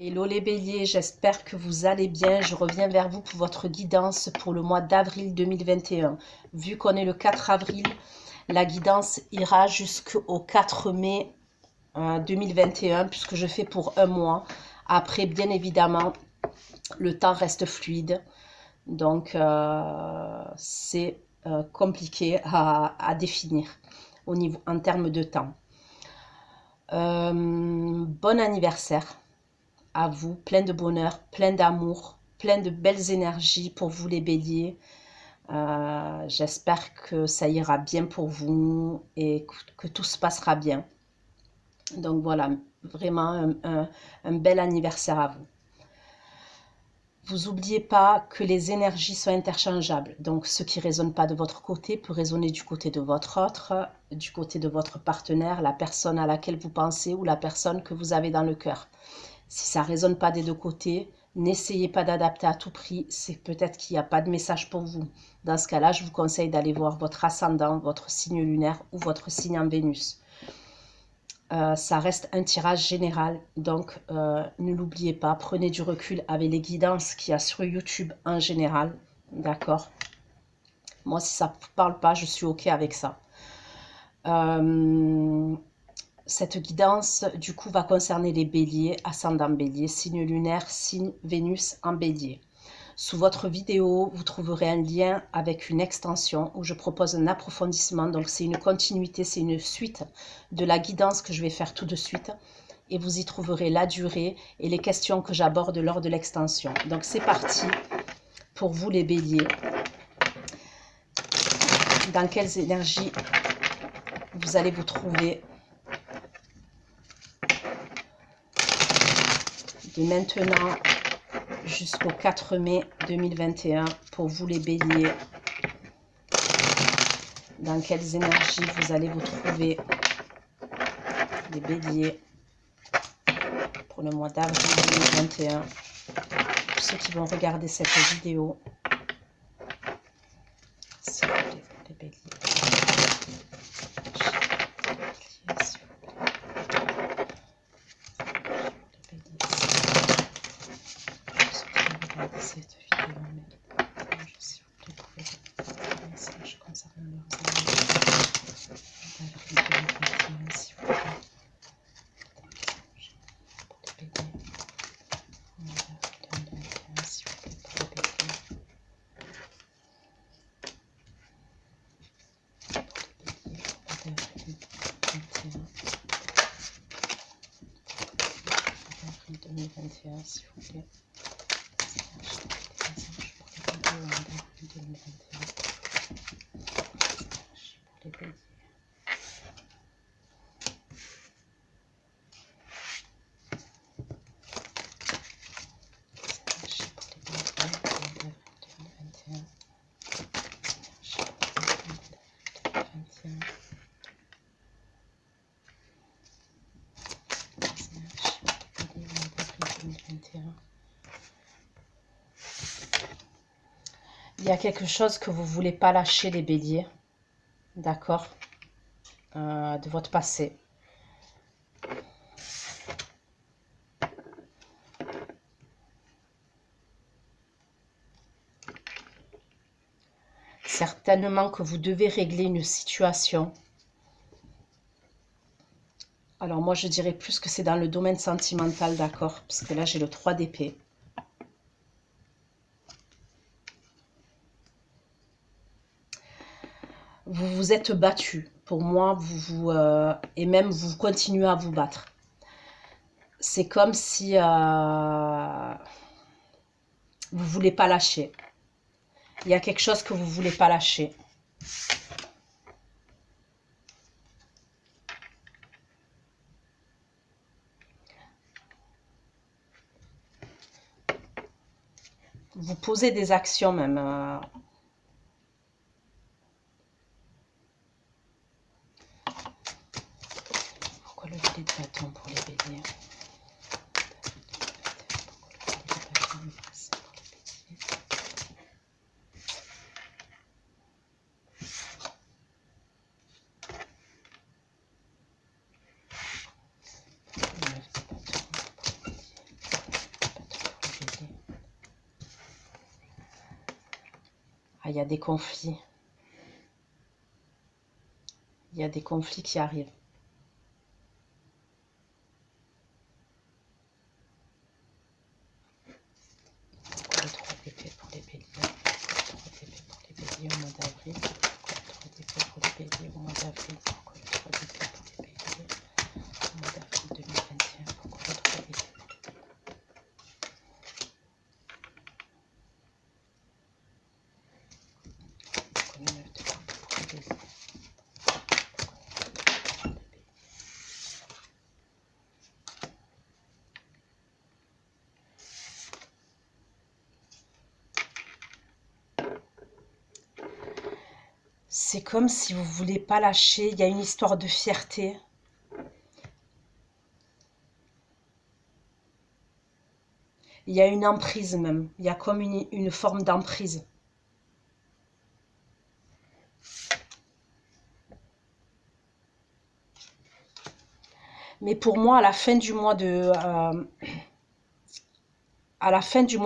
Hello les béliers, j'espère que vous allez bien. Je reviens vers vous pour votre guidance pour le mois d'avril 2021. Vu qu'on est le 4 avril, la guidance ira jusqu'au 4 mai 2021 puisque je fais pour un mois. Après, bien évidemment, le temps reste fluide. Donc, c'est compliqué à définir en termes de temps. Bon anniversaire à vous, plein de bonheur, plein d'amour, plein de belles énergies pour vous les béliers. J'espère que ça ira bien pour vous et que tout se passera bien. Donc voilà, vraiment un bel anniversaire à vous. Vous n'oubliez pas que les énergies sont interchangeables. Donc ce qui ne résonne pas de votre côté peut résonner du côté de votre autre, du côté de votre partenaire, la personne à laquelle vous pensez ou la personne que vous avez dans le cœur. Si ça ne résonne pas des deux côtés, n'essayez pas d'adapter à tout prix. C'est peut-être qu'il n'y a pas de message pour vous. Dans ce cas-là, je vous conseille d'aller voir votre ascendant, votre signe lunaire ou votre signe en Vénus. Ça reste un tirage général, donc ne l'oubliez pas. Prenez du recul avec les guidances qu'il y a sur YouTube en général. D'accord? Moi, si ça ne vous parle pas, je suis OK avec ça. Cette guidance, du coup, va concerner les béliers, ascendant bélier, signe lunaire, signe Vénus en bélier. Sous votre vidéo, vous trouverez un lien avec une extension où je propose un approfondissement. Donc, c'est une continuité, c'est une suite de la guidance que je vais faire tout de suite. Et vous y trouverez la durée et les questions que j'aborde lors de l'extension. Donc, c'est parti pour vous les béliers. Dans quelles énergies vous allez vous trouver de maintenant jusqu'au 4 mai 2021 pour vous les béliers. Dans quelles énergies vous allez vous trouver les béliers pour le mois d'avril 2021. Pour ceux qui vont regarder cette vidéo, s'il vous plaît, les béliers. Cette vidéo, mais s'il vous plaît, trouvez des messages concernant leurs amis d'avril 2021, s'il vous plaît. Pour les béliers. D'avril 2021, s'il vous plaît, pour les béliers. Pour les béliers, d'avril 2021. D'avril 2021, s'il vous plaît. Il y a quelque chose que vous ne voulez pas lâcher, les béliers, d'accord, de votre passé. Certainement que vous devez régler une situation. Alors moi, je dirais plus que c'est dans le domaine sentimental, d'accord, parce que là, j'ai le 3 d'épée. Vous vous êtes battu. Pour moi, et même vous continuez à vous battre. C'est comme si vous ne voulez pas lâcher. Il y a quelque chose que vous ne voulez pas lâcher. Vous posez des actions même. Pourquoi le filet de bâton pour les béliers? Ah, il y a des conflits. Il y a des conflits qui arrivent. Pourquoi le 3 d'épée pour les béliers? Pourquoi le 3 d'épée pour les béliers au mois d'avril? Pourquoi le 3 d'épée pour les béliers au mois d'avril? Pourquoi le 3 d'épée pour les béliers au mois d'avril 2021? Pourquoi le 3 d'épée pour les béliers? Pourquoi le 9 de coupe pour les béliers? C'est comme si vous ne voulez pas lâcher, il y a une histoire de fierté. Il y a une emprise même, il y a comme une forme d'emprise. Mais pour moi, à la fin du mois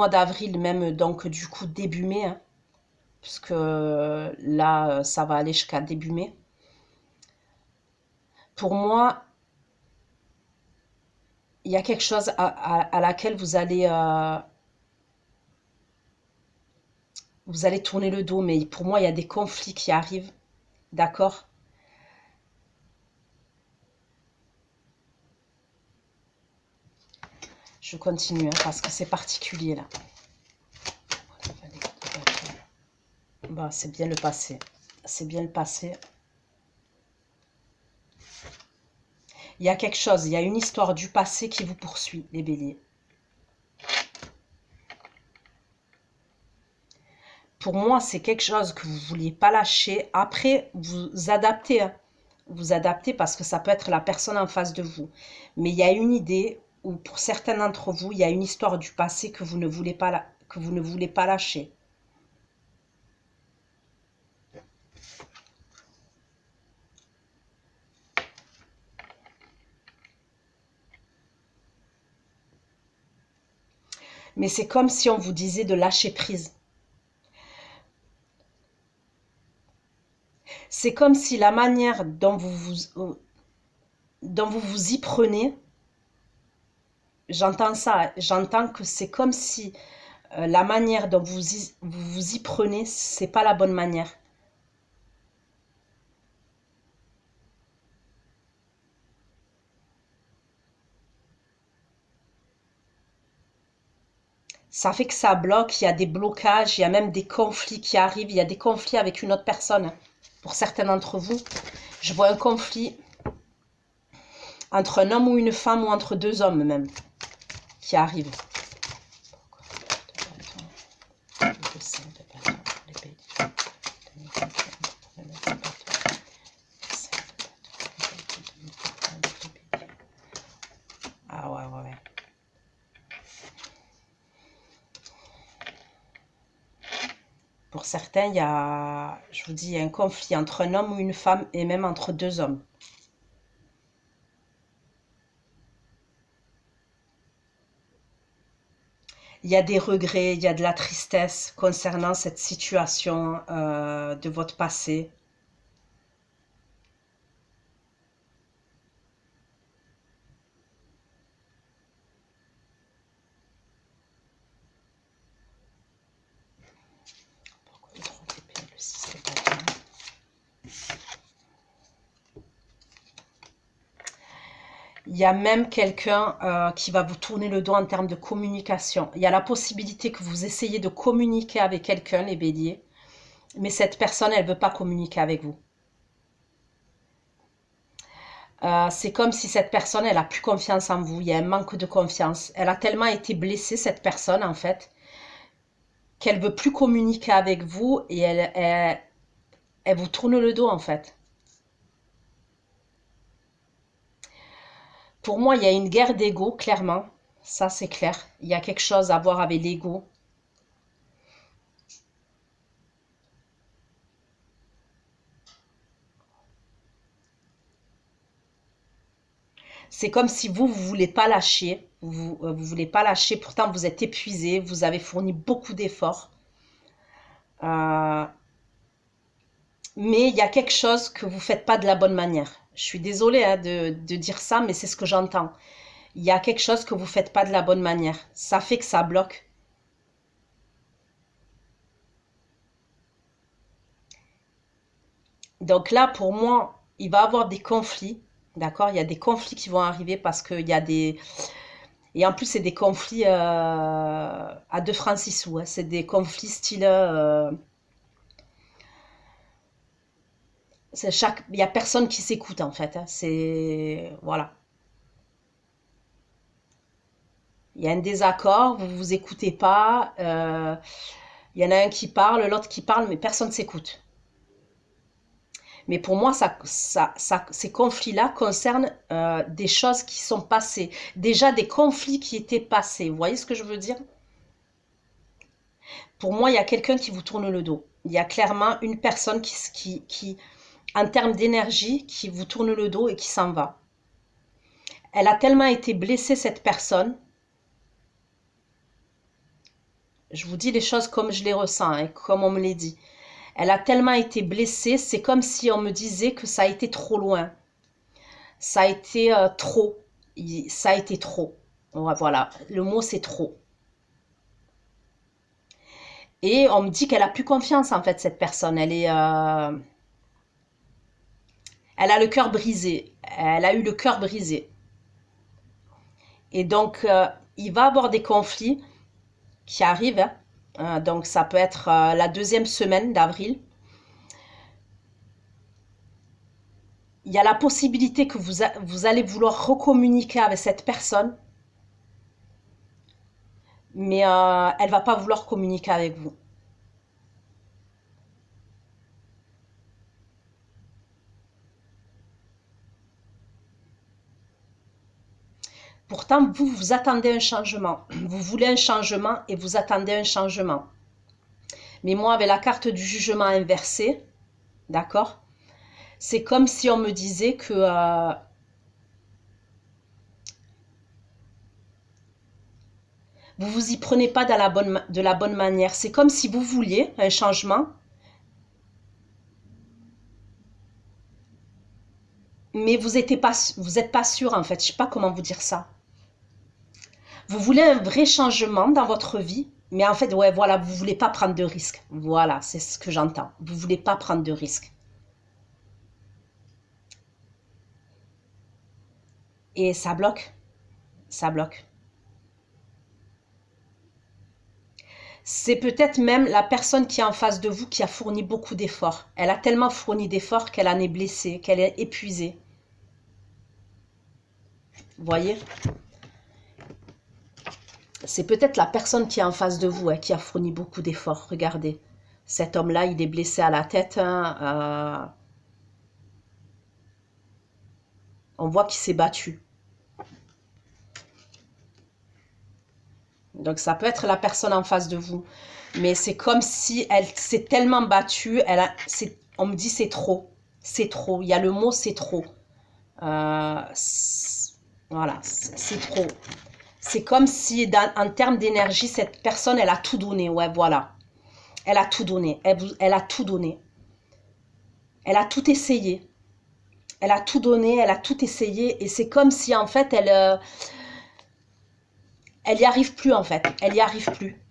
d'avril même, donc du coup début mai, hein, parce que là, ça va aller jusqu'à début mai. Pour moi, il y a quelque chose à laquelle vous allez tourner le dos, mais pour moi, il y a des conflits qui arrivent, d'accord? Je continue, hein, parce que c'est particulier, là. Bah, c'est bien le passé. C'est bien le passé. Il y a quelque chose, il y a une histoire du passé qui vous poursuit, les béliers. Pour moi, c'est quelque chose que vous ne vouliez pas lâcher. Après, vous adaptez, hein. Vous adaptez parce que ça peut être la personne en face de vous. Mais il y a une idée où, pour certains d'entre vous, il y a une histoire du passé que vous ne voulez pas lâcher. Mais c'est comme si on vous disait de lâcher prise. C'est comme si la manière dont vous vous y prenez, j'entends ça, j'entends que c'est comme si la manière dont vous y prenez, c'est pas la bonne manière. Ça fait que ça bloque, il y a des blocages, il y a même des conflits qui arrivent, il y a des conflits avec une autre personne. Pour certains d'entre vous, je vois un conflit entre un homme ou une femme ou entre deux hommes même qui arrive. Ah ouais, ouais, ouais. Pour certains, il y a, je vous dis, il y a un conflit entre un homme ou une femme et même entre deux hommes. Il y a des regrets, il y a de la tristesse concernant cette situation de votre passé. Pourquoi le 3 d'épée, le 6 de bâton? Il y a même quelqu'un qui va vous tourner le dos en termes de communication. Il y a la possibilité que vous essayiez de communiquer avec quelqu'un, les béliers, mais cette personne, elle ne veut pas communiquer avec vous. C'est comme si cette personne, elle a plus confiance en vous. Il y a un manque de confiance. Elle a tellement été blessée, cette personne, en fait, qu'elle veut plus communiquer avec vous et elle vous tourne le dos, en fait. Pour moi, il y a une guerre d'ego, clairement. Ça, c'est clair. Il y a quelque chose à voir avec l'ego. C'est comme si vous ne voulez pas lâcher. Vous voulez pas lâcher. Pourtant, vous êtes épuisé. Vous avez fourni beaucoup d'efforts. Mais il y a quelque chose que vous faites pas de la bonne manière. Je suis désolée hein, de dire ça, mais c'est ce que j'entends. Il y a quelque chose que vous faites pas de la bonne manière. Ça fait que ça bloque. Donc là, pour moi, il va y avoir des conflits. D'accord? Il y a des conflits qui vont arriver parce qu'il y a des... Et en plus, c'est des conflits à 2 francs 6 sous. Hein. C'est des conflits style... il y a personne qui s'écoute en fait. Hein. C'est... Voilà. Il y a un désaccord, vous vous écoutez pas. Il y en a un qui parle, l'autre qui parle, mais personne ne s'écoute. Mais pour moi, ces conflits-là concernent des choses qui sont passées. Déjà des conflits qui étaient passés. Vous voyez ce que je veux dire? Pour moi, il y a quelqu'un qui vous tourne le dos. Il y a clairement une personne qui en termes d'énergie, qui vous tourne le dos et qui s'en va. Elle a tellement été blessée, cette personne. Je vous dis les choses comme je les ressens et comme on me les dit. Elle a tellement été blessée, c'est comme si on me disait que ça a été trop loin. Ça a été trop. Ça a été trop. Ouais, voilà, le mot c'est trop. Et on me dit qu'elle a plus confiance en fait, cette personne. Elle a le cœur brisé. Elle a eu le cœur brisé. Et donc, il va y avoir des conflits qui arrivent. Hein. Donc, ça peut être la 2e semaine d'avril. Il y a la possibilité que vous allez vouloir recommuniquer avec cette personne, mais elle va pas vouloir communiquer avec vous. Pourtant, vous attendez un changement. Vous voulez un changement et vous attendez un changement. Mais moi, avec la carte du jugement inversée, d'accord? C'est comme si on me disait que vous vous y prenez pas de la bonne manière. C'est comme si vous vouliez un changement, mais vous êtes pas sûr en fait. Je sais pas comment vous dire ça. Vous voulez un vrai changement dans votre vie, mais en fait, ouais, voilà, vous voulez pas prendre de risques. Voilà, c'est ce que j'entends. Vous voulez pas prendre de risques. Et ça bloque. Ça bloque. C'est peut-être même la personne qui est en face de vous qui a fourni beaucoup d'efforts. Elle a tellement fourni d'efforts qu'elle en est blessée, qu'elle est épuisée. Vous voyez? C'est peut-être la personne qui est en face de vous hein, qui a fourni beaucoup d'efforts. Regardez. Cet homme-là, il est blessé à la tête. Hein, on voit qu'il s'est battu. Donc ça peut être la personne en face de vous. Mais c'est comme si elle s'est tellement battue. On me dit c'est trop. C'est trop. Il y a le mot c'est trop. Voilà, c'est trop. C'est comme si en termes d'énergie, cette personne, elle a tout donné. Ouais, voilà. Elle a tout donné. Elle a tout donné. Elle a tout essayé. Elle a tout donné, elle a tout essayé. Et c'est comme si en fait, elle y arrive plus en fait. Elle y arrive plus.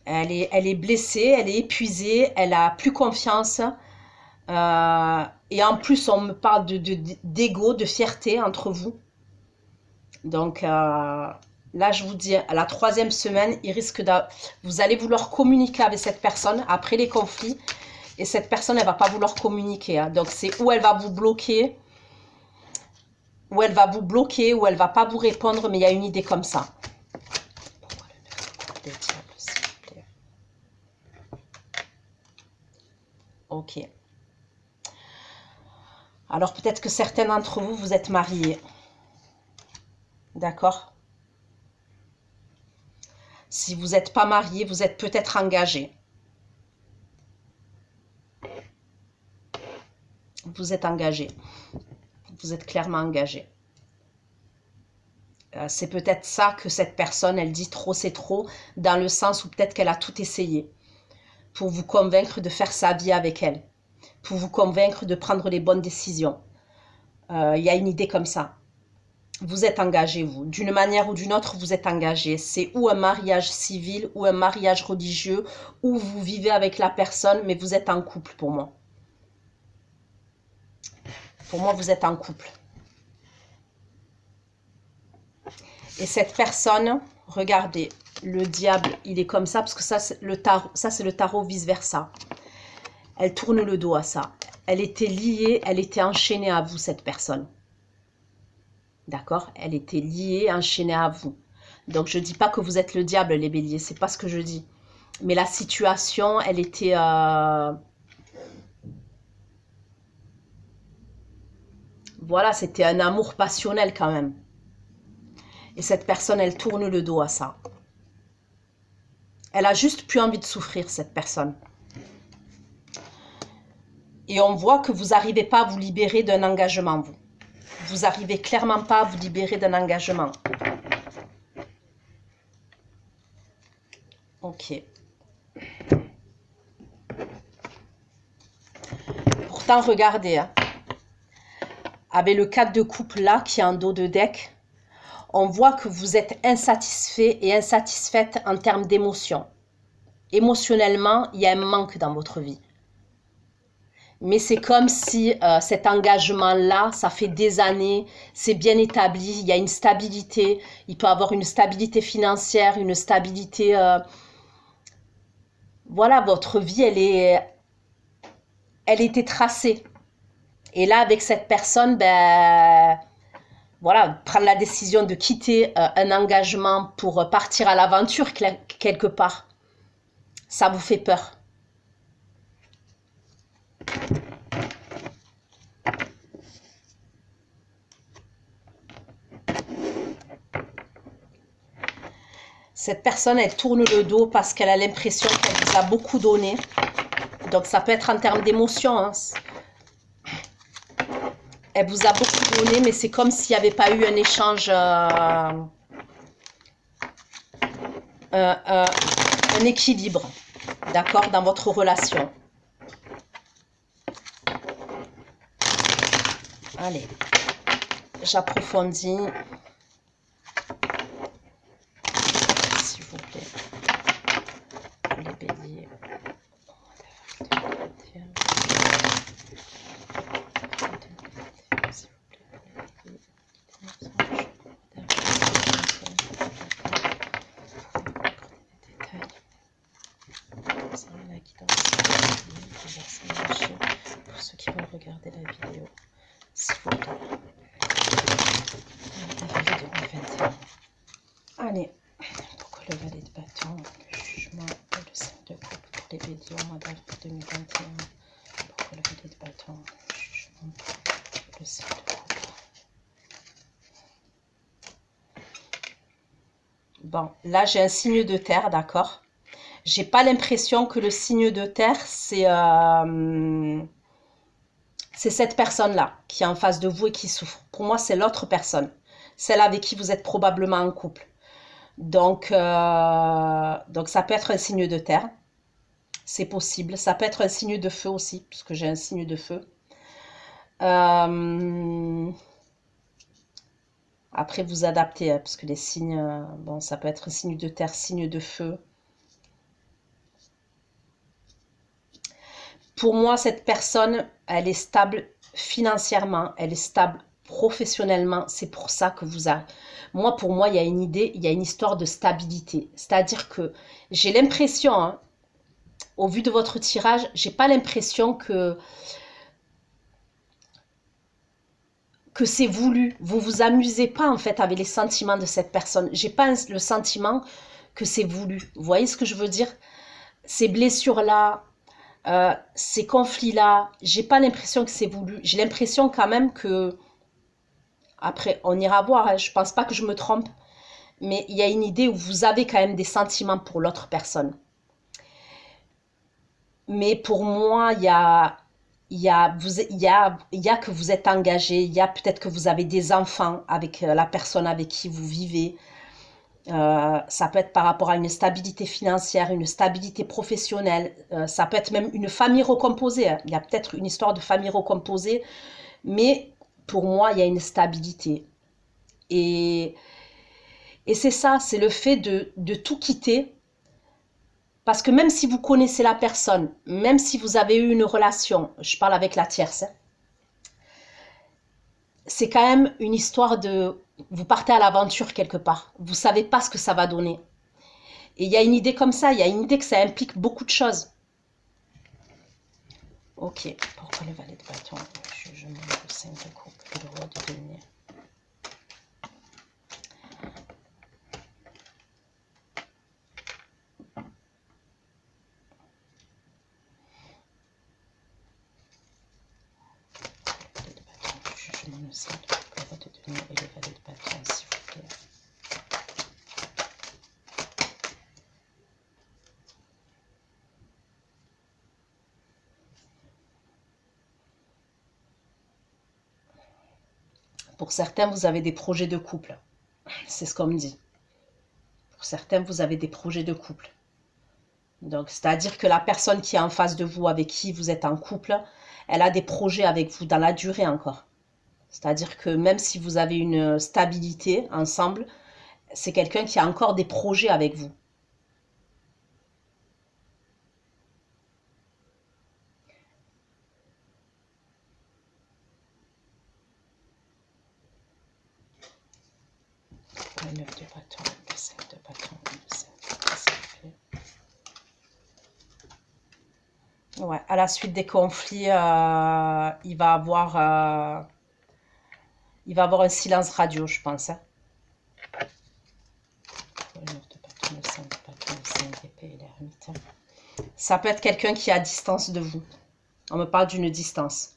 Elle est blessée, elle est épuisée, elle a plus confiance. Et en plus, on me parle d'ego, de fierté entre vous. Donc là, je vous dis, à la 3e semaine, vous allez vouloir communiquer avec cette personne après les conflits. Et cette personne, elle va pas vouloir communiquer. Hein. Donc c'est où elle va vous bloquer, ou elle va pas vous répondre, mais il y a une idée comme ça. Ok. Alors peut-être que certains d'entre vous, vous êtes mariés. D'accord? Si vous n'êtes pas marié, vous êtes peut-être engagé. Vous êtes engagé. Vous êtes clairement engagé. C'est peut-être ça que cette personne, elle dit trop, c'est trop, dans le sens où peut-être qu'elle a tout essayé. pour vous convaincre de faire sa vie avec elle, pour vous convaincre de prendre les bonnes décisions. Il y a une idée comme ça. Vous êtes engagé, vous. D'une manière ou d'une autre, vous êtes engagé. C'est ou un mariage civil, ou un mariage religieux, ou vous vivez avec la personne, mais vous êtes en couple pour moi. Pour moi, vous êtes en couple. Et cette personne, regardez, le diable, il est comme ça, parce que ça, c'est le tarot vice-versa. Elle tourne le dos à ça. Elle était liée, elle était enchaînée à vous, cette personne. D'accord? Elle était liée, enchaînée à vous. Donc, je ne dis pas que vous êtes le diable, les béliers. C'est pas ce que je dis. Mais la situation, elle était... Voilà, c'était un amour passionnel quand même. Et cette personne, elle tourne le dos à ça. Elle a juste plus envie de souffrir, cette personne. Et on voit que vous n'arrivez pas à vous libérer d'un engagement, vous. Vous n'arrivez clairement pas à vous libérer d'un engagement. Ok. Pourtant, regardez, hein, avec le 4 de coupe là, qui est en dos de deck, on voit que vous êtes insatisfait et insatisfaite en termes d'émotion. Émotionnellement, il y a un manque dans votre vie. Mais c'est comme si cet engagement-là, ça fait des années, c'est bien établi, il y a une stabilité, il peut y avoir une stabilité financière, une stabilité... voilà, votre vie, elle était tracée. Et là, avec cette personne, ben, voilà, prendre la décision de quitter un engagement pour partir à l'aventure quelque part, ça vous fait peur. Cette personne, elle tourne le dos parce qu'elle a l'impression qu'elle vous a beaucoup donné. Donc, ça peut être en termes d'émotion. Hein. Elle vous a beaucoup donné, mais c'est comme s'il n'y avait pas eu un échange, un équilibre, d'accord, dans votre relation. Allez, j'approfondis. S'il vous plaît. Les béliers. Pour ceux qui vont regarder la vidéo, s'il vous plaît. Allez, pourquoi le valet de bâton, le jugement et le 5 de coupe pour les béliers au mois d'avril 2021. Pourquoi le valet de bâton, le jugement et le 5 de coupe. Bon, là j'ai un signe de terre, d'accord? J'ai pas l'impression que le signe de terre, c'est cette personne-là qui est en face de vous et qui souffre. Pour moi, c'est l'autre personne, celle avec qui vous êtes probablement en couple. Donc ça peut être un signe de terre, c'est possible. Ça peut être un signe de feu aussi, puisque j'ai un signe de feu. Après, vous adaptez, hein, parce que les signes, bon, ça peut être signe de terre, signe de feu. Pour moi, cette personne, elle est stable financièrement, elle est stable professionnellement. C'est pour ça que vous avez... Moi, pour moi, il y a une idée, il y a une histoire de stabilité. C'est-à-dire que j'ai l'impression, hein, au vu de votre tirage, j'ai pas l'impression que c'est voulu. Vous vous amusez pas, en fait, avec les sentiments de cette personne. J'ai pas le sentiment que c'est voulu. Vous voyez ce que je veux dire? Ces blessures-là, ces conflits-là, j'ai pas l'impression que c'est voulu. J'ai l'impression quand même que, après, on ira voir, hein, je pense pas que je me trompe, mais il y a une idée où vous avez quand même des sentiments pour l'autre personne. Mais pour moi, il y a que vous êtes engagé, il y a peut-être que vous avez des enfants avec la personne avec qui vous vivez. Ça peut être par rapport à une stabilité financière, une stabilité professionnelle. Ça peut être même une famille recomposée, hein. Il y a peut-être une histoire de famille recomposée, mais pour moi, il y a une stabilité. Et, et c'est ça, c'est le fait de tout quitter. Parce que même si vous connaissez la personne, même si vous avez eu une relation, je parle avec la tierce, hein, c'est quand même une histoire de... Vous partez à l'aventure quelque part. Vous savez pas ce que ça va donner. Et il y a une idée comme ça, il y a une idée que ça implique beaucoup de choses. Ok, pourquoi le valet de bâton? Je mets le 5 de coupe et le roi de denier. Je mets le 5 de coupe, le roi de denier et le valet de bâton, s'il vous plaît. Pour certains, vous avez des projets de couple. C'est ce qu'on me dit. Pour certains, vous avez des projets de couple. Donc, c'est-à-dire que la personne qui est en face de vous, avec qui vous êtes en couple, elle a des projets avec vous dans la durée encore. C'est-à-dire que même si vous avez une stabilité ensemble, c'est quelqu'un qui a encore des projets avec vous. Le 9 de bâton, le 5 de bâton, le 5 de bâton, s'il vous plaît. Ouais, à la suite des conflits, il va avoir un silence radio, je pense, hein. Le 9 de bâton, le 5 de bâton, le 5 d'épée et l'ermite. Ça peut être quelqu'un qui est à distance de vous. On me parle d'une distance.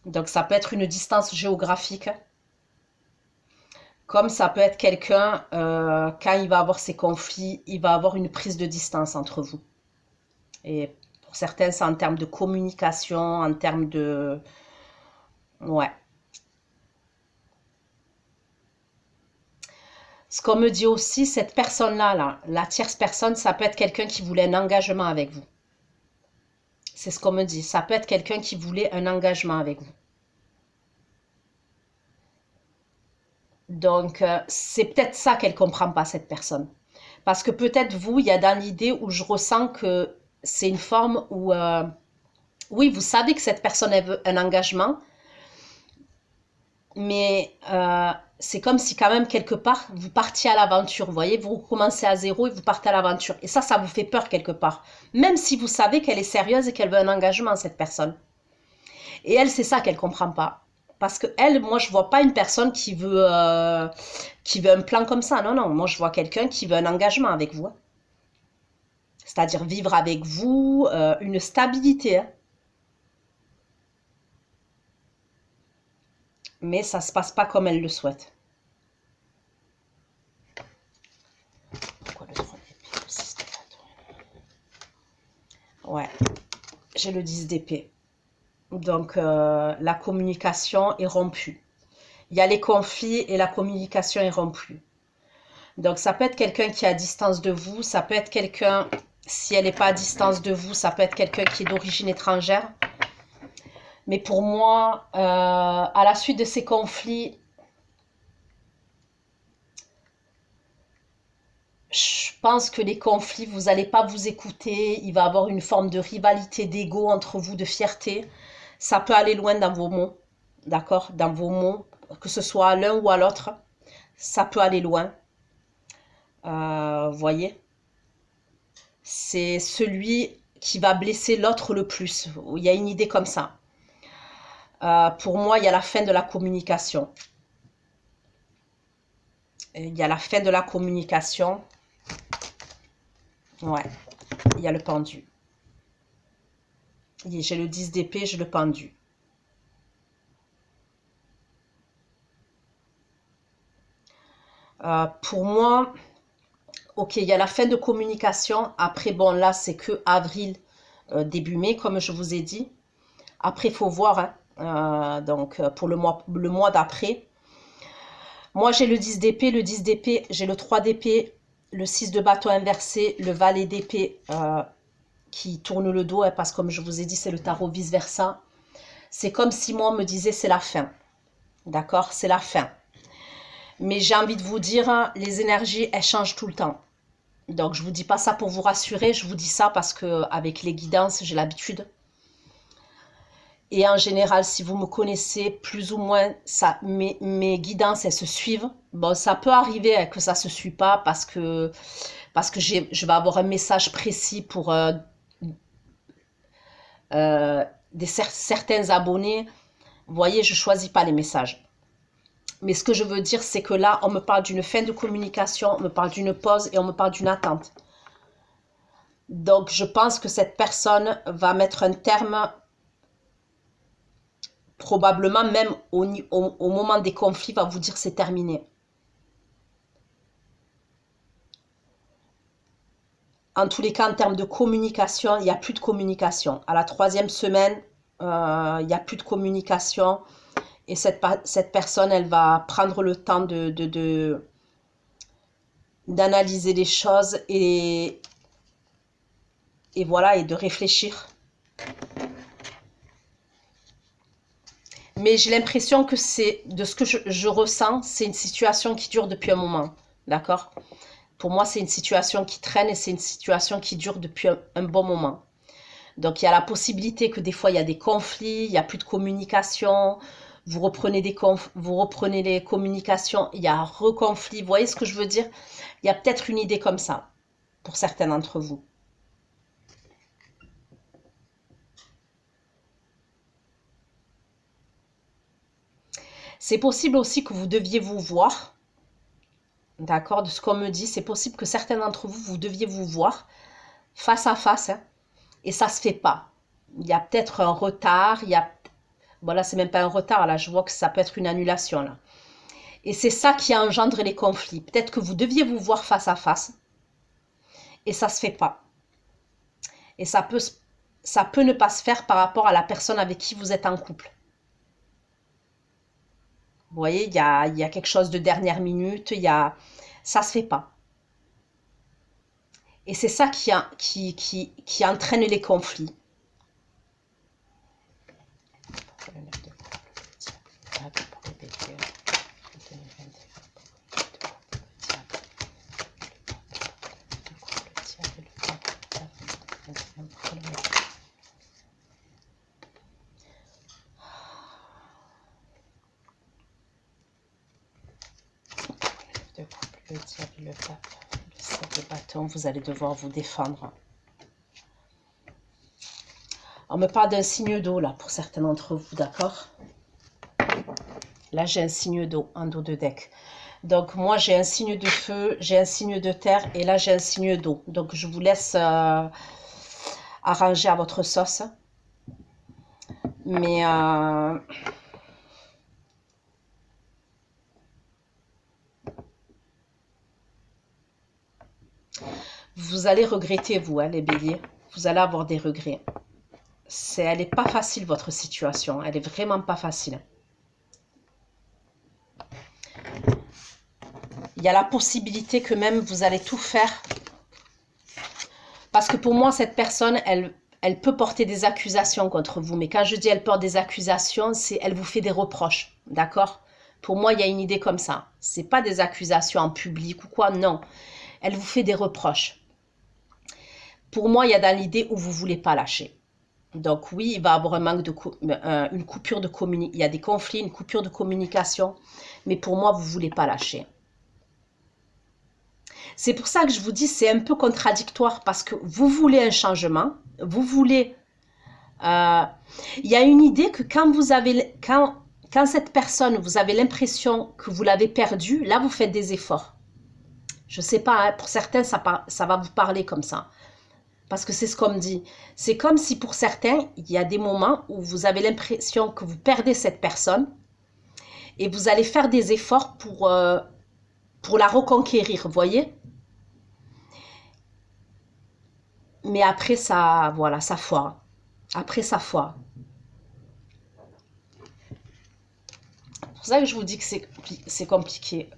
Donc ça peut être une distance géographique. Comme ça peut être quelqu'un, quand il va avoir ses conflits, il va avoir une prise de distance entre vous. Et pour certains, c'est en termes de communication, en termes de... Ouais. Ce qu'on me dit aussi, cette personne-là, là, la tierce personne, ça peut être quelqu'un qui voulait un engagement avec vous. C'est ce qu'on me dit. Ça peut être quelqu'un qui voulait un engagement avec vous. Donc, c'est peut-être ça qu'elle ne comprend pas, cette personne. Parce que peut-être vous, il y a dans l'idée où je ressens que c'est une forme où, oui, vous savez que cette personne elle veut un engagement, mais c'est comme si quand même quelque part, vous partiez à l'aventure, vous voyez, vous recommencez à zéro et vous partez à l'aventure. Et ça vous fait peur quelque part. Même si vous savez qu'elle est sérieuse et qu'elle veut un engagement, cette personne. Et elle, c'est ça qu'elle ne comprend pas. Parce que elle, moi, je vois pas une personne qui veut un plan comme ça. Non, non, moi, je vois quelqu'un qui veut un engagement avec vous. C'est-à-dire vivre avec vous, une stabilité, hein. Mais ça se passe pas comme elle le souhaite. Pourquoi le 3 d'épée, le 6 de bâton? Ouais, j'ai le 10 d'épée. Donc, la communication est rompue. Il y a les conflits et la communication est rompue. Donc, ça peut être quelqu'un qui est à distance de vous. Ça peut être quelqu'un, si elle n'est pas à distance de vous, ça peut être quelqu'un qui est d'origine étrangère. Mais pour moi, à la suite de ces conflits, je pense que les conflits, vous n'allez pas vous écouter. Il va y avoir une forme de rivalité d'ego entre vous, de fierté. Ça peut aller loin dans vos mots, d'accord? Dans vos mots, que ce soit à l'un ou à l'autre, ça peut aller loin. Voyez? C'est celui qui va blesser l'autre le plus. Il y a une idée comme ça. Pour moi, il y a la fin de la communication. Il y a la fin de la communication. Ouais, il y a le pendu. J'ai le 10 d'épée, j'ai le pendu. Pour moi, ok, il y a la fin de communication. Après, bon, là, c'est que avril, début mai, comme je vous ai dit. Après, il faut voir, hein. Donc, pour le mois d'après. Moi, j'ai le 10 d'épée. Le 10 d'épée, j'ai le 3 d'épée, le 6 de bâton inversé, le valet d'épée qui tourne le dos, hein, parce que comme je vous ai dit, c'est le tarot vice-versa. C'est comme si moi, on me disait c'est la fin. D'accord? C'est la fin. Mais j'ai envie de vous dire, hein, les énergies, elles changent tout le temps. Donc, je ne vous dis pas ça pour vous rassurer, je vous dis ça parce que avec les guidances, j'ai l'habitude. Et en général, si vous me connaissez, plus ou moins, ça, mes guidances, elles se suivent. Bon, ça peut arriver hein, que ça ne se suit pas parce que je vais avoir un message précis pour certains abonnés. Vous voyez, je ne choisis pas les messages. Mais ce que je veux dire, c'est que là, on me parle d'une fin de communication, on me parle d'une pause et on me parle d'une attente. Donc, je pense que cette personne va mettre un terme, probablement même au moment des conflits, va vous dire c'est terminé. En tous les cas, en termes de communication, il n'y a plus de communication. À la 3e semaine, il n'y a plus de communication. Et cette personne, elle va prendre le temps d'analyser les choses et voilà, et de réfléchir. Mais j'ai l'impression que c'est, de ce que je ressens, c'est une situation qui dure depuis un moment. D'accord? Pour moi, c'est une situation qui traîne et c'est une situation qui dure depuis un bon moment. Donc, il y a la possibilité que des fois, il y a des conflits, il n'y a plus de communication, vous reprenez les communications, il y a un reconflit. Vous voyez ce que je veux dire? Il y a peut-être une idée comme ça pour certains d'entre vous. C'est possible aussi que vous deviez vous voir. D'accord? De ce qu'on me dit, c'est possible que certains d'entre vous, vous deviez vous voir face à face. Hein, et ça ne se fait pas. Il y a peut-être un retard. Bon, là, c'est même pas un retard. Là, je vois que ça peut être une annulation. Là. Et c'est ça qui engendre les conflits. Peut-être que vous deviez vous voir face à face. Et ça ne se fait pas. Et ça peut ne pas se faire par rapport à la personne avec qui vous êtes en couple. Vous voyez, il y a quelque chose de dernière minute, ça se fait pas. Et c'est ça qui entraîne les conflits. Le diable, le pape, le 7 de bâton, vous allez devoir vous défendre. On me parle d'un signe d'eau là pour certains d'entre vous, d'accord? Là j'ai un signe d'eau, en dos de deck. Donc moi j'ai un signe de feu, j'ai un signe de terre et là j'ai un signe d'eau. Donc je vous laisse arranger à votre sauce. Mais vous allez regretter, vous, hein, les béliers. Vous allez avoir des regrets. Elle n'est pas facile, votre situation. Elle est vraiment pas facile. Il y a la possibilité que même vous allez tout faire. Parce que pour moi, cette personne, elle peut porter des accusations contre vous. Mais quand je dis elle porte des accusations, c'est elle vous fait des reproches. D'accord? Pour moi, il y a une idée comme ça. Ce n'est pas des accusations en public ou quoi, non. Elle vous fait des reproches. Pour moi, il y a dans l'idée où vous ne voulez pas lâcher. Donc oui, il va y avoir un manque de une coupure de communication. Il y a des conflits, une coupure de communication. Mais pour moi, vous ne voulez pas lâcher. C'est pour ça que je vous dis, c'est un peu contradictoire parce que vous voulez un changement. Vous voulez... il y a une idée que quand cette personne, vous avez l'impression que vous l'avez perdue, là, vous faites des efforts. Je ne sais pas, hein, pour certains, ça va vous parler comme ça. Parce que c'est ce qu'on me dit. C'est comme si pour certains, il y a des moments où vous avez l'impression que vous perdez cette personne et vous allez faire des efforts pour la reconquérir, vous voyez? Mais après, ça, voilà, ça foire. Après, ça foire. Pour ça que je vous dis que c'est compliqué.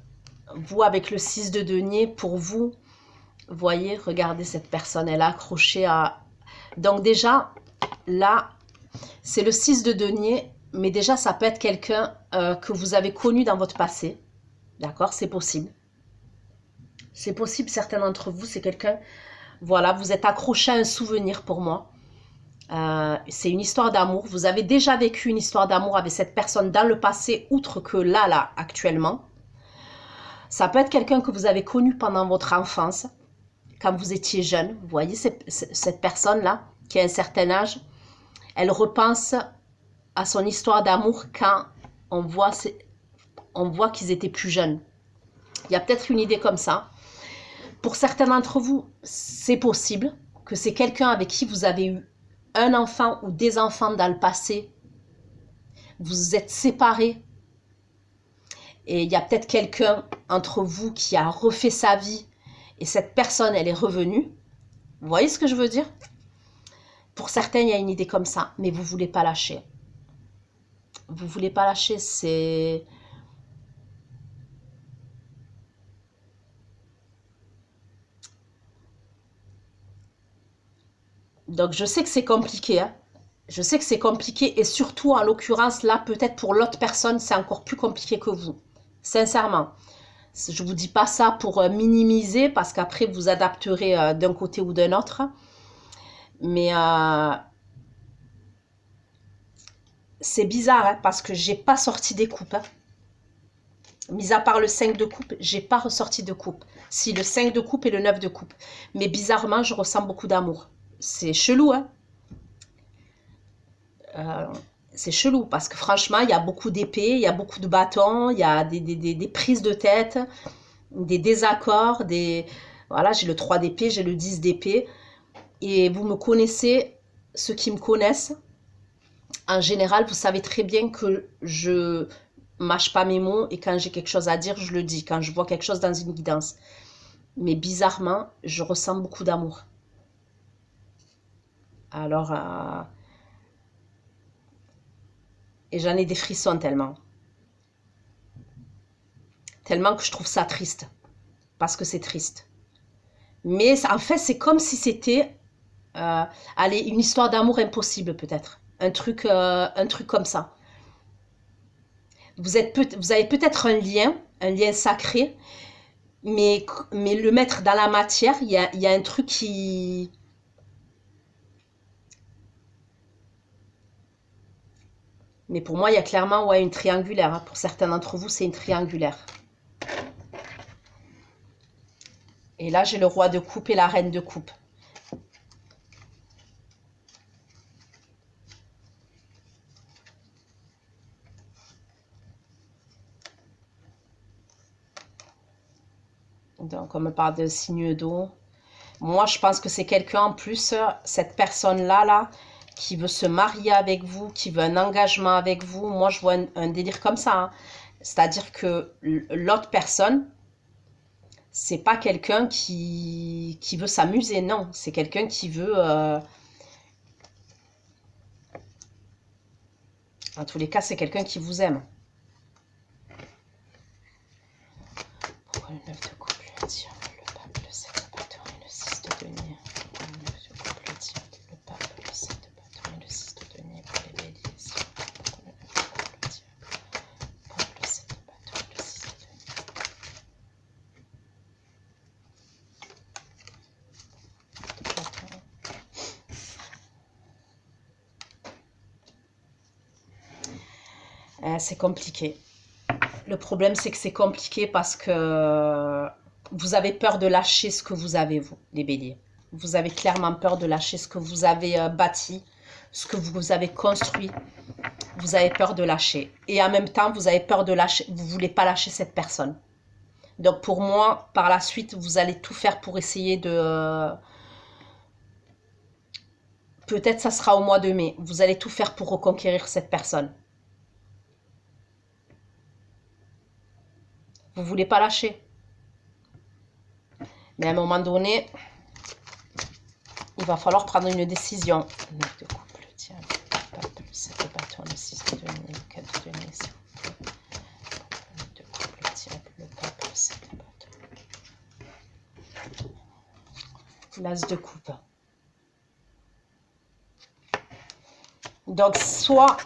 Vous, avec le 6 de denier, pour vous, voyez, regardez cette personne, elle est accrochée à... Donc déjà, là, c'est le 6 de denier, mais déjà, ça peut être quelqu'un que vous avez connu dans votre passé. D'accord? C'est possible. C'est possible, certains d'entre vous, c'est quelqu'un... Voilà, vous êtes accroché à un souvenir pour moi. C'est une histoire d'amour. Vous avez déjà vécu une histoire d'amour avec cette personne dans le passé, outre que là, actuellement. Ça peut être quelqu'un que vous avez connu pendant votre enfance, quand vous étiez jeune. Vous voyez, cette personne-là, qui a un certain âge, elle repense à son histoire d'amour quand on voit qu'ils étaient plus jeunes. Il y a peut-être une idée comme ça. Pour certains d'entre vous, c'est possible que c'est quelqu'un avec qui vous avez eu un enfant ou des enfants dans le passé. Vous êtes séparés. Et il y a peut-être quelqu'un entre vous qui a refait sa vie. Et cette personne, elle est revenue. Vous voyez ce que je veux dire? Pour certains, il y a une idée comme ça. Mais vous ne voulez pas lâcher. Vous ne voulez pas lâcher, c'est... Donc, je sais que c'est compliqué. Hein. Je sais que c'est compliqué. Et surtout, en l'occurrence, là, peut-être pour l'autre personne, c'est encore plus compliqué que vous. Sincèrement. Je ne vous dis pas ça pour minimiser, parce qu'après, vous adapterez d'un côté ou d'un autre. Mais c'est bizarre, hein, parce que j'ai pas sorti des coupes. Hein. Mis à part le 5 de coupe, j'ai pas ressorti de coupe. Si, le 5 de coupe et le 9 de coupe. Mais bizarrement, je ressens beaucoup d'amour. C'est chelou, hein. C'est chelou, parce que franchement, il y a beaucoup d'épées, il y a beaucoup de bâtons, il y a des prises de tête, des désaccords, Voilà, j'ai le 3 d'épée, j'ai le 10 d'épée. Et vous me connaissez, ceux qui me connaissent, en général, vous savez très bien que je mâche pas mes mots et quand j'ai quelque chose à dire, je le dis. Quand je vois quelque chose dans une guidance. Mais bizarrement, je ressens beaucoup d'amour. Alors, et j'en ai des frissons tellement. Tellement que je trouve ça triste. Parce que c'est triste. Mais en fait, c'est comme si c'était allez, une histoire d'amour impossible peut-être. Un truc comme ça. Vous avez peut-être un lien sacré, mais le mettre dans la matière, il y a un truc qui... Mais pour moi, il y a clairement ouais, une triangulaire. Hein. Pour certains d'entre vous, c'est une triangulaire. Et là, j'ai le roi de coupe et la reine de coupe. Donc, on me parle de signe d'eau. Moi, je pense que c'est quelqu'un en plus, cette personne-là, là, qui veut se marier avec vous, qui veut un engagement avec vous. Moi, je vois un délire comme ça. Hein. C'est-à-dire que l'autre personne, c'est pas quelqu'un qui veut s'amuser, non. C'est quelqu'un qui veut... En tous les cas, c'est quelqu'un qui vous aime. Pourquoi le 9 de coupe le diable, le pape, le 7 de bâton et le 6 de denier? Pourquoi le 9 de coupe le diable, le pape, le 7 de bâton et le 6 de denier pour les béliers? Pourquoi le 9 de coupe le diable, le pape, le 7 de bâton et le 6 de denier? C'est compliqué. Le problème, c'est que c'est compliqué parce que vous avez peur de lâcher ce que vous avez, vous, les béliers. Vous avez clairement peur de lâcher ce que vous avez bâti, ce que vous avez construit. Vous avez peur de lâcher. Et en même temps, vous avez peur de lâcher. Vous ne voulez pas lâcher cette personne. Donc, pour moi, par la suite, vous allez tout faire pour essayer de... Peut-être ça sera au mois de mai. Vous allez tout faire pour reconquérir cette personne. Vous ne voulez pas lâcher. Mais à un moment donné, il va falloir prendre une décision. 9 de coupe, le diable, le pape, le 7 de bâton, le 6 de denier, le 4 de denier, s'il vous plaît. L'as de coupe. Donc, soit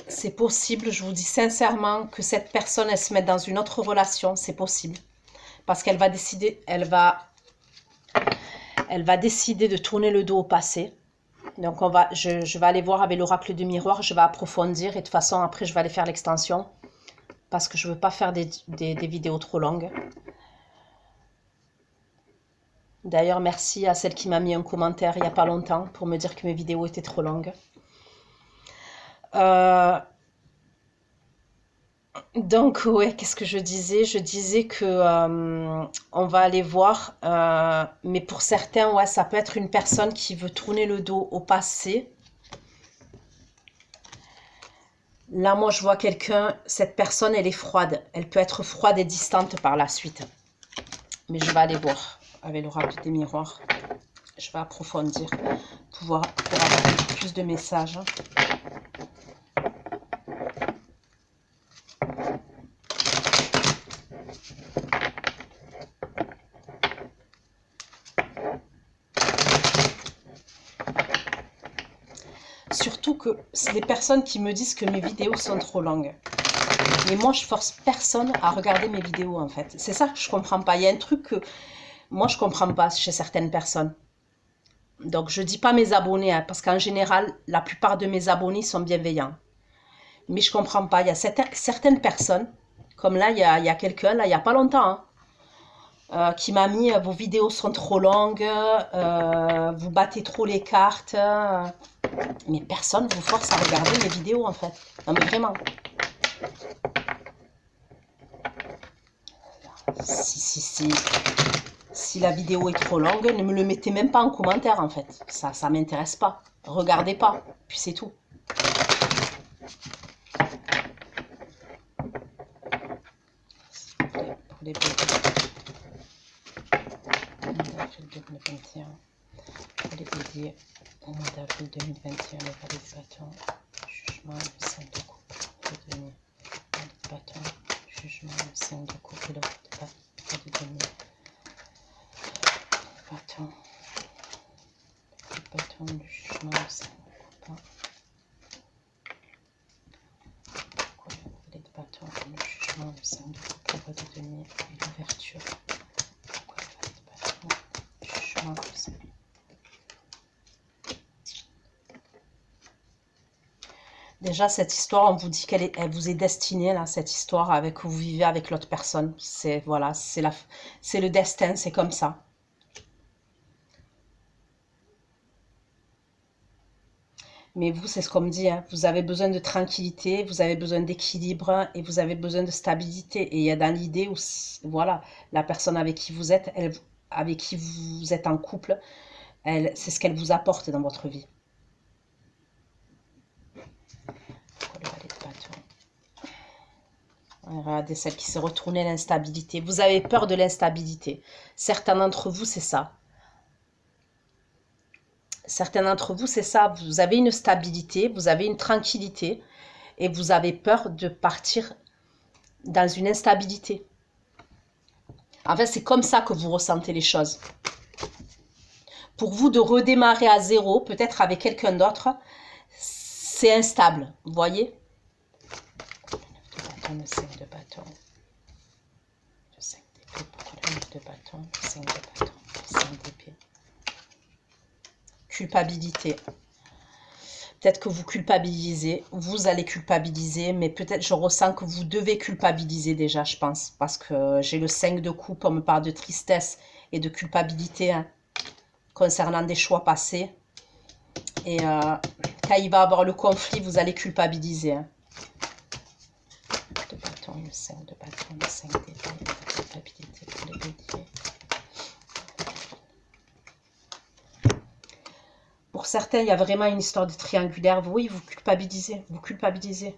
c'est possible, je vous dis sincèrement, que cette personne, elle se mette dans une autre relation, c'est possible. Parce qu'elle va décider, elle va décider de tourner le dos au passé. Donc, je vais aller voir avec l'oracle du miroir, je vais approfondir. Et de toute façon, après, je vais aller faire l'extension. Parce que je ne veux pas faire des vidéos trop longues. D'ailleurs, merci à celle qui m'a mis un commentaire il n'y a pas longtemps pour me dire que mes vidéos étaient trop longues. Donc, ouais, qu'est-ce que je disais? Je disais que on va aller voir, mais pour certains, ouais, ça peut être une personne qui veut tourner le dos au passé. Là, moi, je vois quelqu'un, cette personne, elle est froide. Elle peut être froide et distante par la suite. Mais je vais aller voir avec l'oracle des miroirs. Je vais approfondir pour avoir plus de messages. Surtout que c'est des personnes qui me disent que mes vidéos sont trop longues. Mais moi, je force personne à regarder mes vidéos, en fait. C'est ça que je comprends pas. Il y a un truc que moi, je comprends pas chez certaines personnes. Donc, je dis pas mes abonnés, hein, parce qu'en général, la plupart de mes abonnés sont bienveillants. Mais je comprends pas. Il y a certaines personnes, comme là, il y a quelqu'un, là, il y a pas longtemps, hein, qui m'a mis vos vidéos sont trop longues, vous battez trop les cartes. Mais personne vous force à regarder mes vidéos, en fait. Non, mais vraiment. Si la vidéo est trop longue, ne me le mettez même pas en commentaire, en fait. Ça m'intéresse pas. Regardez pas, puis c'est tout. Pour les bébés. Avril 2021. Pour les béliers, au mois d'avril 2021, le valet de bâton, jugement, le 5 de coupe, le denier, le valet de bâton, jugement, le 5 de coupe, le valet de denier, bâton, le bâton, le jugement, le 5 de coupe, le valet de bâton, le jugement, le 5 de coupe, le valet de denier, et l'ouverture, le valet de bâton, le jugement, le 5 de coupe. Déjà, cette histoire, on vous dit qu'elle vous est destinée, là, cette histoire avec que vous vivez avec l'autre personne. C'est, voilà, c'est le destin, c'est comme ça. Mais vous, c'est ce qu'on me dit, hein, vous avez besoin de tranquillité, vous avez besoin d'équilibre et vous avez besoin de stabilité. Et il y a dans l'idée où, voilà, la personne avec qui vous êtes, avec qui vous êtes en couple, c'est ce qu'elle vous apporte dans votre vie. Regardez celle qui s'est retournée, l'instabilité. Vous avez peur de l'instabilité. Certains d'entre vous, c'est ça. Certains d'entre vous, c'est ça. Vous avez une stabilité, vous avez une tranquillité et vous avez peur de partir dans une instabilité. En fait, c'est comme ça que vous ressentez les choses. Pour vous, de redémarrer à zéro, peut-être avec quelqu'un d'autre, c'est instable. Vous voyez ? Le 5 de bâton, le 5 d'épée, pourquoi le 9 de bâton, le 5 de bâton, le 5 d'épée. Culpabilité. Peut-être que vous culpabilisez, vous allez culpabiliser, mais peut-être je ressens que vous devez culpabiliser déjà, je pense, parce que j'ai le 5 de coupe, on me parle de tristesse et de culpabilité, hein, concernant des choix passés. Et quand il va y avoir le conflit, vous allez culpabiliser, hein. Le 5 de bâton, le 5 d'épée, la culpabilité pour les béliers. Pour certains, il y a vraiment une histoire de triangulaire. Oui, vous culpabilisez, vous culpabilisez.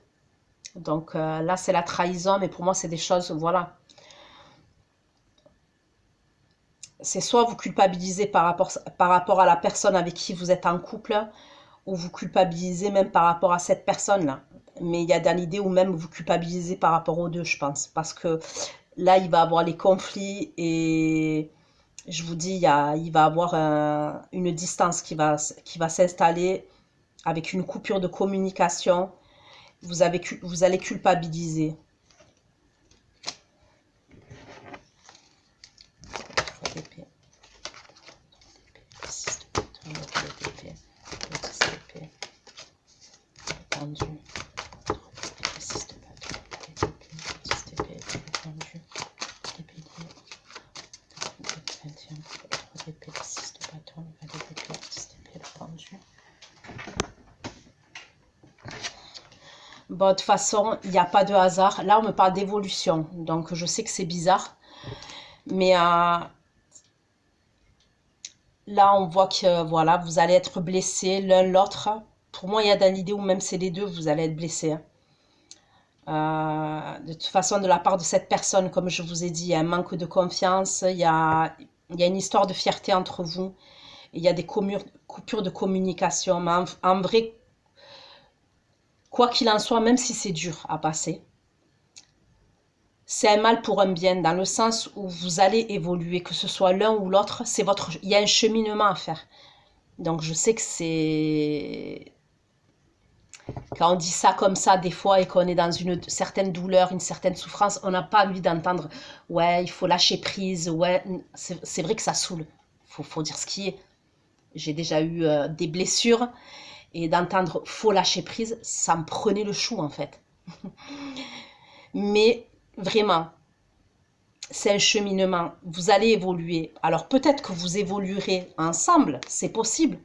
Donc là, c'est la trahison, mais pour moi, c'est des choses, voilà. C'est soit vous culpabilisez par rapport à la personne avec qui vous êtes en couple, ou vous culpabilisez même par rapport à cette personne-là. Mais il y a dans l'idée où même vous culpabilisez par rapport aux deux, je pense. Parce que Là, il va avoir les conflits et je vous dis, il va avoir une distance qui va s'installer avec une coupure de communication. Vous allez culpabiliser. Bon, de toute façon, il n'y a pas de hasard. Là, on me parle d'évolution. Donc, je sais que c'est bizarre. Mais là, on voit que voilà, vous allez être blessés l'un l'autre. Pour moi, il y a dans l'idée où même c'est les deux, vous allez être blessés. De toute façon, de la part de cette personne, comme je vous ai dit, il y a un manque de confiance. Il y a une histoire de fierté entre vous. Il y a des coupures de communication. Mais en vrai, quoi qu'il en soit, même si c'est dur à passer, c'est un mal pour un bien, dans le sens où vous allez évoluer, que ce soit l'un ou l'autre, il y a un cheminement à faire. Donc je sais que c'est, quand on dit ça comme ça des fois et qu'on est dans une certaine douleur, une certaine souffrance, on n'a pas envie d'entendre ouais, il faut lâcher prise, ouais, c'est vrai que ça saoule. Faut dire ce qui est. J'ai déjà eu des blessures et d'entendre faut lâcher prise, ça me prenait le chou en fait. Mais vraiment, c'est un cheminement. Vous allez évoluer. Alors peut-être que vous évoluerez ensemble, c'est possible.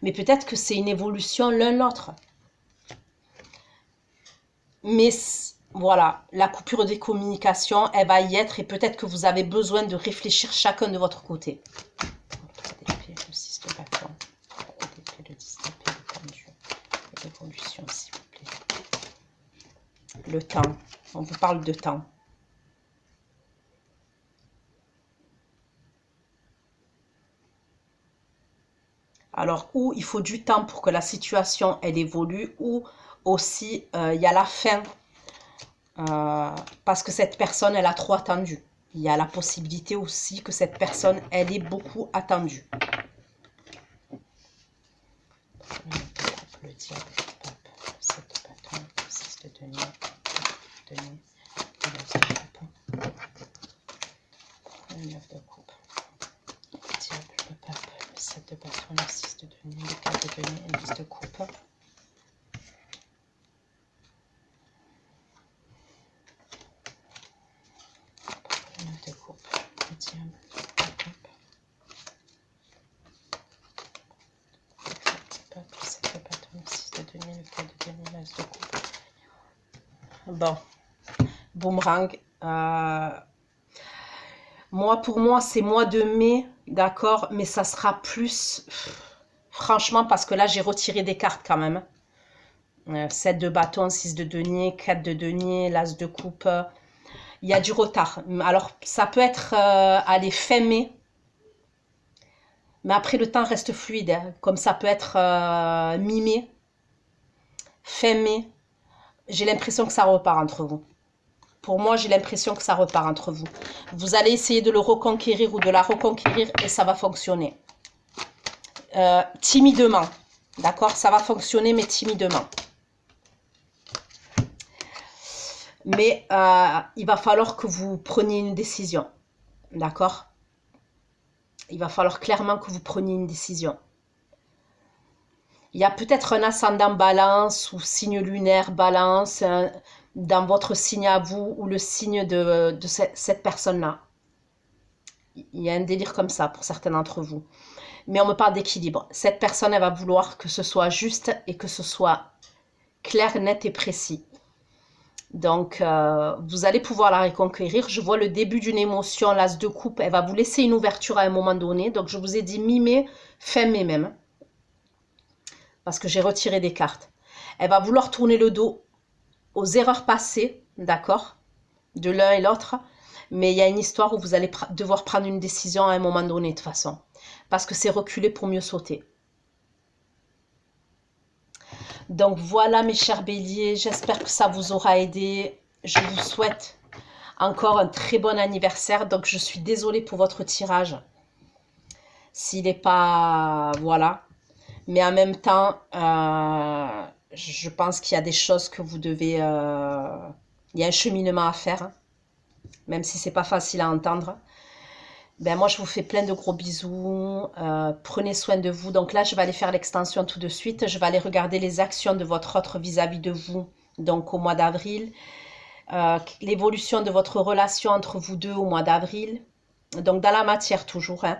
Mais peut-être que c'est une évolution l'un l'autre. Mais voilà, la coupure des communications, elle va y être et peut-être que vous avez besoin de réfléchir chacun de votre côté. Le 6 de bâton, le 10 d'épée, le pendu, l'évolution s'il vous plaît. Le temps, on vous parle de temps. Alors, ou il faut du temps pour que la situation, elle évolue, ou aussi, il y a la fin, parce que cette personne, elle a trop attendu. Il y a la possibilité aussi que cette personne, elle ait beaucoup attendu. Le diable, le pape, le 7 de bâton, le 6 de denier, le 9 de coupe, le 9 de coupe, le diable, le pape, le 7 de bâton, le 6 de denier, le 4 de denier, le 10 de coupe. Le 9 de coupe, le diable, le pape, le 7 de bâton, le 6 de denier, le 4 de denier, l'as de coupe. Bon, boomerang. Pour moi, c'est mois de mai, d'accord, mais ça sera plus, franchement, parce que là, j'ai retiré des cartes quand même. 7 de bâton, 6 de denier, 4 de denier, l'as de coupe. Il y a du retard. Alors, ça peut être, allez, fin mai. Mais après, le temps reste fluide, hein, comme ça peut être mi-mai, fin mai. J'ai l'impression que ça repart entre vous. Pour moi, j'ai l'impression que ça repart entre vous. Vous allez essayer de le reconquérir ou de la reconquérir et ça va fonctionner. Timidement. D'accord? Ça va fonctionner, mais timidement. Mais il va falloir que vous preniez une décision. D'accord? Il va falloir clairement que vous preniez une décision. Il y a peut-être un ascendant balance ou signe lunaire balance dans votre signe à vous ou le signe de cette personne-là. Il y a un délire comme ça pour certains d'entre vous. Mais on me parle d'équilibre. Cette personne, elle va vouloir que ce soit juste et que ce soit clair, net et précis. Donc, vous allez pouvoir la reconquérir. Je vois le début d'une émotion, l'as de coupe. Elle va vous laisser une ouverture à un moment donné. Donc, je vous ai dit mi-mai, fin mai même. Parce que j'ai retiré des cartes. Elle va vouloir tourner le dos aux erreurs passées, d'accord, de l'un et l'autre. Mais il y a une histoire où vous allez devoir prendre une décision à un moment donné, de toute façon. Parce que c'est reculer pour mieux sauter. Donc voilà mes chers béliers, j'espère que ça vous aura aidé. Je vous souhaite encore un très bon anniversaire. Donc, je suis désolée pour votre tirage. S'il n'est pas... Voilà. Mais en même temps, je pense qu'il y a des choses que vous devez... il y a un cheminement à faire, hein, même si c'est pas facile à entendre. Ben moi, je vous fais plein de gros bisous. Prenez soin de vous. Donc là, je vais aller faire l'extension tout de suite. Je vais aller regarder les actions de votre autre vis-à-vis de vous, donc au mois d'avril. L'évolution de votre relation entre vous deux au mois d'avril. Donc dans la matière toujours, hein.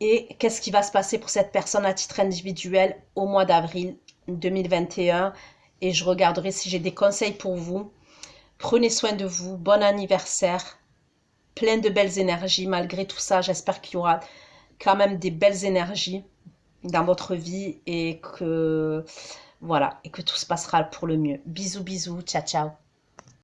Et qu'est-ce qui va se passer pour cette personne à titre individuel au mois d'avril 2021. Et je regarderai si j'ai des conseils pour vous. Prenez soin de vous. Bon anniversaire. Plein de belles énergies. Malgré tout ça, j'espère qu'il y aura quand même des belles énergies dans votre vie et que, voilà, et que tout se passera pour le mieux. Bisous, bisous. Ciao, ciao.